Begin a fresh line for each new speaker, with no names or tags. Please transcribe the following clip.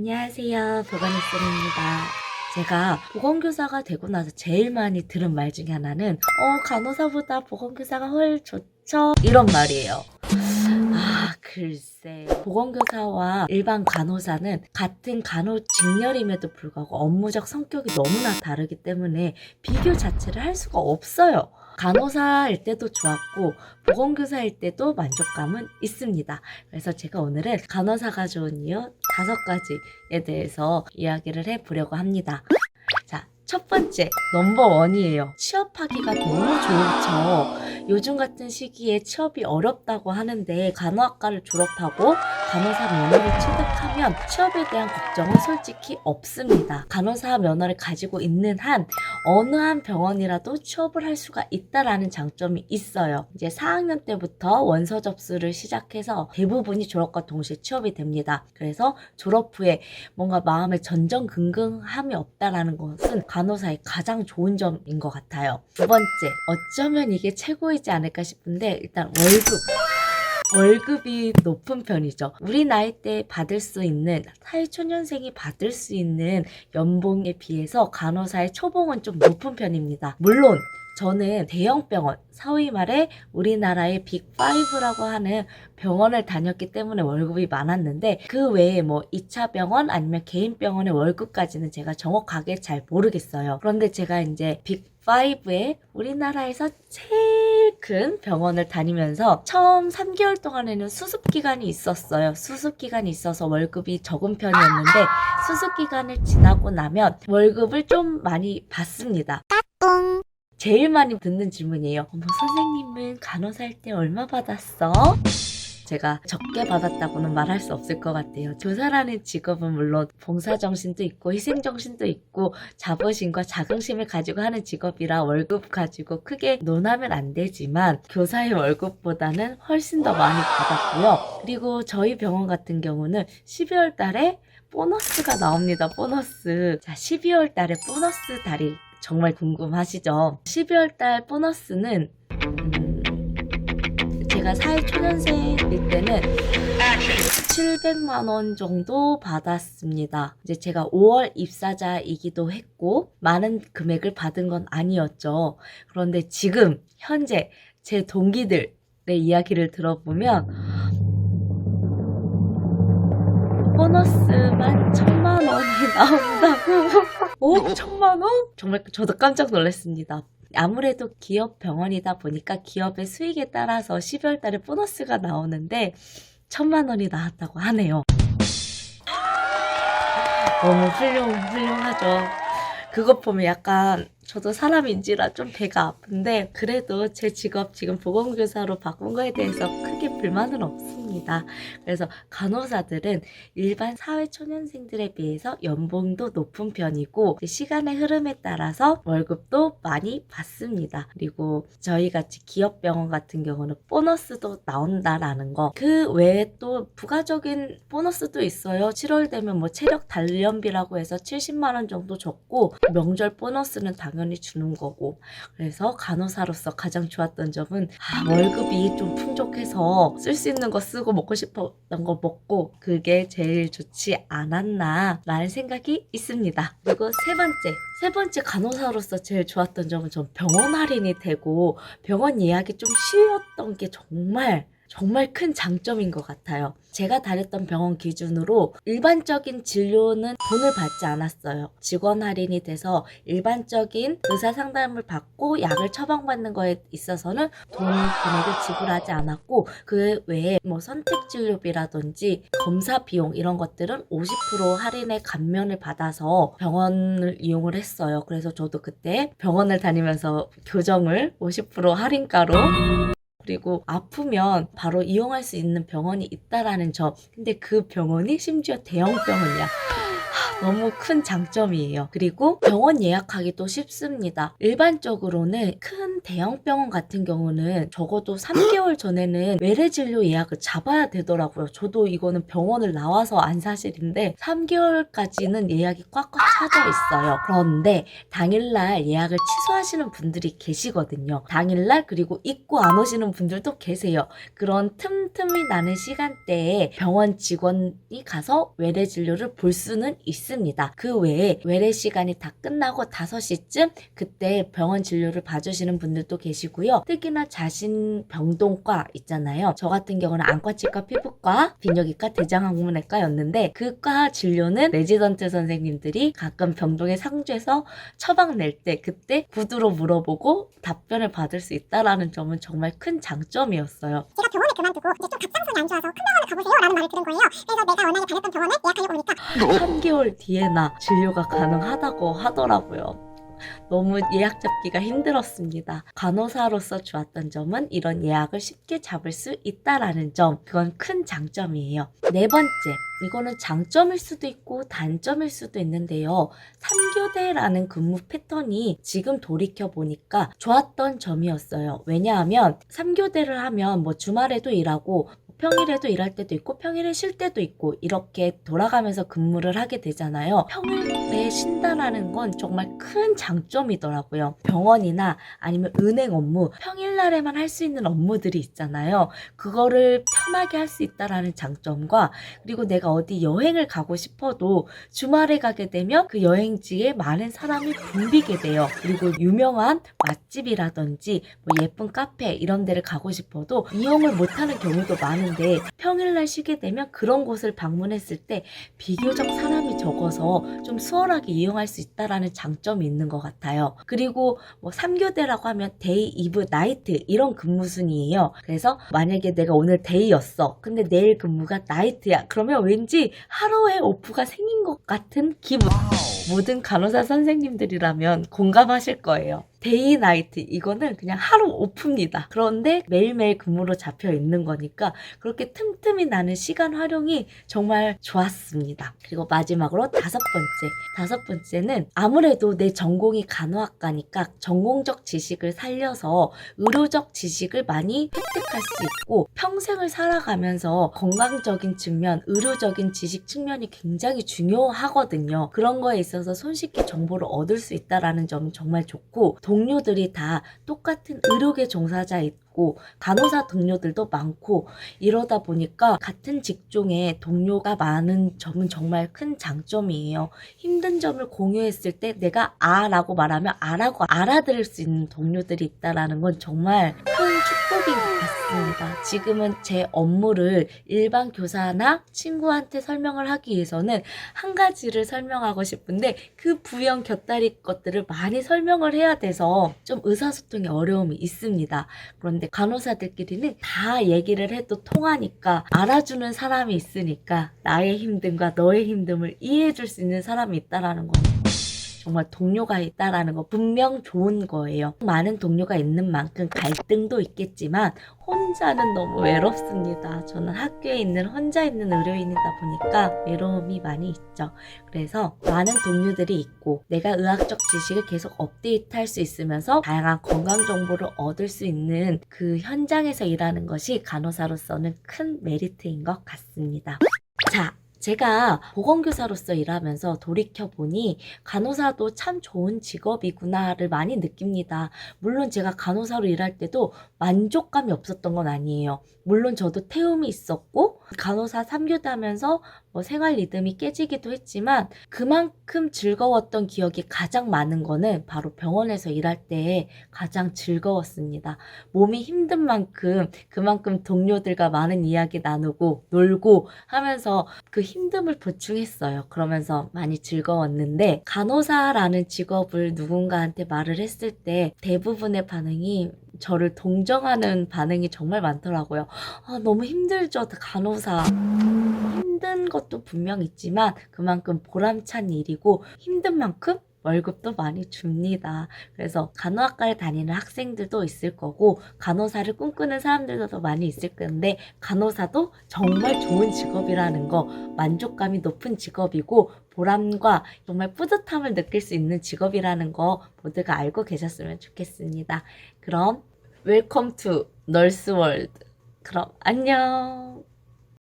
안녕하세요. 보건의쌤입니다. 제가 보건교사가 되고 나서 제일 많이 들은 말 중에 하나는 간호사보다 보건교사가 훨 좋죠? 이런 말이에요. 글쎄. 보건교사와 일반 간호사는 같은 간호 직렬임에도 불구하고 업무적 성격이 너무나 다르기 때문에 비교 자체를 할 수가 없어요. 간호사일 때도 좋았고 보건교사일 때도 만족감은 있습니다. 그래서 제가 오늘은 간호사가 좋은 이유 5가지에 대해서 이야기를 해보려고 합니다. 자, 첫 번째, 넘버원이에요. 취업하기가 너무 좋죠. 요즘 같은 시기에 취업이 어렵다고 하는데 간호학과를 졸업하고 간호사 면허를 취득하면 취업에 대한 걱정은 솔직히 없습니다. 간호사 면허를 가지고 있는 한 어느 한 병원이라도 취업을 할 수가 있다라는 장점이 있어요. 이제 4학년 때부터 원서 접수를 시작해서 대부분이 졸업과 동시에 취업이 됩니다. 그래서 졸업 후에 뭔가 마음에 전전긍긍함이 없다라는 것은 간호사의 가장 좋은 점인 것 같아요. 두 번째, 어쩌면 이게 최고이지 않을까 싶은데 일단 월급이 높은 편이죠. 우리 나이 때 받을 수 있는 사회초년생이 받을 수 있는 연봉에 비해서 간호사의 초봉은 좀 높은 편입니다. 물론 저는 대형병원, 소위 말해 우리나라의 빅5라고 하는 병원을 다녔기 때문에 월급이 많았는데 그 외에 뭐 2차 병원 아니면 개인 병원의 월급까지는 제가 정확하게 잘 모르겠어요. 그런데 제가 이제 빅5에 우리나라에서 제일 큰 병원을 다니면서 처음 3개월 동안에는 수습기간이 있었어요. 수습기간이 있어서 월급이 적은 편이었는데 수습기간을 지나고 나면 월급을 좀 많이 받습니다. 제일 많이 듣는 질문이에요. 선생님은 간호사일 때 얼마 받았어? 제가 적게 받았다고는 말할 수 없을 것 같아요. 교사라는 직업은 물론 봉사정신도 있고 희생정신도 있고 자부심과 자긍심을 가지고 하는 직업이라 월급 가지고 크게 논하면 안 되지만 교사의 월급보다는 훨씬 더 많이 받았고요. 그리고 저희 병원 같은 경우는 12월 달에 보너스가 나옵니다. 보너스. 자, 12월 달에 보너스 달이 정말 궁금하시죠? 12월 달 보너스는 제가 사회초년생일 때는 700만 원 정도 받았습니다. 이제 제가 5월 입사자이기도 했고 많은 금액을 받은 건 아니었죠. 그런데 지금 현재 제 동기들의 이야기를 들어보면 보너스만 1,000만 원이 나온다고. 오, 1,000만 원? 정말 저도 깜짝 놀랐습니다. 아무래도 기업 병원이다 보니까 기업의 수익에 따라서 12월 달에 보너스가 나오는데 1,000만 원이 나왔다고 하네요. 너무 훌륭하죠. 그것 보면 약간 저도 사람인지라 좀 배가 아픈데 그래도 제 직업 지금 보건교사로 바꾼 거에 대해서 크게 불만은 없습니다. 그래서 간호사들은 일반 사회초년생들에 비해서 연봉도 높은 편이고 시간의 흐름에 따라서 월급도 많이 받습니다. 그리고 저희같이 기업병원 같은 경우는 보너스도 나온다라는 거. 그 외에 또 부가적인 보너스도 있어요. 7월 되면 뭐 체력 단련비라고 해서 70만 원 정도 줬고 명절 보너스는 당연히 주는 거고. 그래서 간호사로서 가장 좋았던 점은 월급이 좀 풍족해서 쓸 수 있는 거 쓰고 먹고 싶었던 거 먹고 그게 제일 좋지 않았나 라는 생각이 있습니다. 그리고 세 번째 간호사로서 제일 좋았던 점은 전 병원 할인이 되고 병원 예약이 좀 쉬웠던 게 정말 큰 장점인 것 같아요. 제가 다녔던 병원 기준으로 일반적인 진료는 돈을 받지 않았어요. 직원 할인이 돼서 일반적인 의사 상담을 받고 약을 처방받는 거에 있어서는 금액을 지불하지 않았고 그 외에 뭐 선택 진료비라든지 검사 비용 이런 것들은 50% 할인의 감면을 받아서 병원을 이용을 했어요. 그래서 저도 그때 병원을 다니면서 교정을 50% 할인가로 그리고 아프면 바로 이용할 수 있는 병원이 있다라는 점. 근데 그 병원이 심지어 대형 병원이야. 너무 큰 장점이에요. 그리고 병원 예약하기도 쉽습니다. 일반적으로는 큰 대형 병원 같은 경우는 적어도 3개월 전에는 외래 진료 예약을 잡아야 되더라고요. 저도 이거는 병원을 나와서 안 사실인데 3개월까지는 예약이 꽉꽉 차져 있어요. 그런데 당일날 예약을 취소하시는 분들이 계시거든요. 당일날 그리고 잊고 안 오시는 분들도 계세요. 그런 틈틈이 나는 시간대에 병원 직원이 가서 외래 진료를 볼 수는 있습니다. 그 외에 외래 시간이 다 끝나고 5시쯤 그때 병원 진료를 봐주시는 분들도 계시고요. 특히나 자신병동과 있잖아요. 저 같은 경우는 안과치과, 피부과, 비뇨기과, 대장학문외과였는데 그과 진료는 레지던트 선생님들이 가끔 병동에 상주해서 처방 낼 때 그때 구두로 물어보고 답변을 받을 수 있다라는 점은 정말 큰 장점이었어요.
제가 병원을 그만두고 이제 좀 갑상선이 안 좋아서 큰 병원을 가보세요 라는 말을 들은 거예요. 그래서 내가 워낙에 다녔던 병원을 예약하려고 하니까
3개월 뒤에나 진료가 가능하다고 하더라고요. 너무 예약 잡기가 힘들었습니다. 간호사로서 좋았던 점은 이런 예약을 쉽게 잡을 수 있다라는 점, 그건 큰 장점이에요. 네 번째, 이거는 장점일 수도 있고 단점일 수도 있는데요. 3교대라는 근무 패턴이 지금 돌이켜보니까 좋았던 점이었어요. 왜냐하면 3교대를 하면 뭐 주말에도 일하고 평일에도 일할 때도 있고 평일에 쉴 때도 있고 이렇게 돌아가면서 근무를 하게 되잖아요. 평일에 쉰다라는 건 정말 큰 장점이더라고요. 병원이나 아니면 은행 업무, 평일날에만 할 수 있는 업무들이 있잖아요. 그거를 편하게 할 수 있다라는 장점과 그리고 내가 어디 여행을 가고 싶어도 주말에 가게 되면 그 여행지에 많은 사람이 붐비게 돼요. 그리고 유명한 맛집이라든지 뭐 예쁜 카페 이런 데를 가고 싶어도 이용을 못하는 경우도 많은데 평일날 쉬게 되면 그런 곳을 방문했을 때 비교적 사람이 적어서 좀 수월하게 이용할 수 있다라는 장점이 있는 것 같아요. 그리고 뭐 3교대라고 하면 데이, 이브, 나이트 이런 근무순이에요. 그래서 만약에 내가 오늘 데이였어. 근데 내일 근무가 나이트야. 그러면 왠지 하루에 오프가 생긴 것 같은 기분. 모든 간호사 선생님들이라면 공감하실 거예요. 데이 나이트 이거는 그냥 하루 오프입니다. 그런데 매일매일 근무로 잡혀 있는 거니까 그렇게 틈틈이 나는 시간 활용이 정말 좋았습니다. 그리고 마지막으로 다섯 번째는 아무래도 내 전공이 간호학과니까 전공적 지식을 살려서 의료적 지식을 많이 획득할 수 있고 평생을 살아가면서 건강적인 측면, 의료적인 지식 측면이 굉장히 중요하거든요. 그런 거에 있어서 손쉽게 정보를 얻을 수 있다는 점은 정말 좋고 동료들이 다 똑같은 의료계 종사자 있고 간호사 동료들도 많고 이러다 보니까 같은 직종에 동료가 많은 점은 정말 큰 장점이에요. 힘든 점을 공유했을 때 내가 라고 말하면 라고 알아들을 수 있는 동료들이 있다는 건 정말 큰 축복인 것 같습니다. 지금은 제 업무를 일반 교사나 친구한테 설명을 하기 위해서는 한 가지를 설명하고 싶은데 그 부연 곁다리 것들을 많이 설명을 해야 돼서 좀 의사소통에 어려움이 있습니다. 그런데 간호사들끼리는 다 얘기를 해도 통하니까 알아주는 사람이 있으니까 나의 힘듦과 너의 힘듦을 이해해줄 수 있는 사람이 있다는 건 정말 동료가 있다라는 거 분명 좋은 거예요. 많은 동료가 있는 만큼 갈등도 있겠지만 혼자는 너무 외롭습니다. 저는 학교에 있는 혼자 있는 의료인이다 보니까 외로움이 많이 있죠. 그래서 많은 동료들이 있고 내가 의학적 지식을 계속 업데이트할 수 있으면서 다양한 건강 정보를 얻을 수 있는 그 현장에서 일하는 것이 간호사로서는 큰 메리트인 것 같습니다. 자, 제가 보건교사로서 일하면서 돌이켜보니 간호사도 참 좋은 직업이구나를 많이 느낍니다. 물론 제가 간호사로 일할 때도 만족감이 없었던 건 아니에요. 물론 저도 태움이 있었고 간호사 3교대 하면서 뭐 생활 리듬이 깨지기도 했지만 그만큼 즐거웠던 기억이 가장 많은 거는 바로 병원에서 일할 때 가장 즐거웠습니다. 몸이 힘든 만큼 그만큼 동료들과 많은 이야기 나누고 놀고 하면서 그 힘듦을 보충했어요. 그러면서 많이 즐거웠는데 간호사라는 직업을 누군가한테 말을 했을 때 대부분의 반응이 저를 동정하는 반응이 정말 많더라고요. 너무 힘들죠, 간호사. 힘든 것도 분명 있지만 그만큼 보람찬 일이고 힘든 만큼 월급도 많이 줍니다. 그래서 간호학과를 다니는 학생들도 있을 거고 간호사를 꿈꾸는 사람들도 많이 있을 건데 간호사도 정말 좋은 직업이라는 거, 만족감이 높은 직업이고 보람과 정말 뿌듯함을 느낄 수 있는 직업이라는 거 모두가 알고 계셨으면 좋겠습니다. 그럼 웰컴 투 널스월드. 그럼 안녕.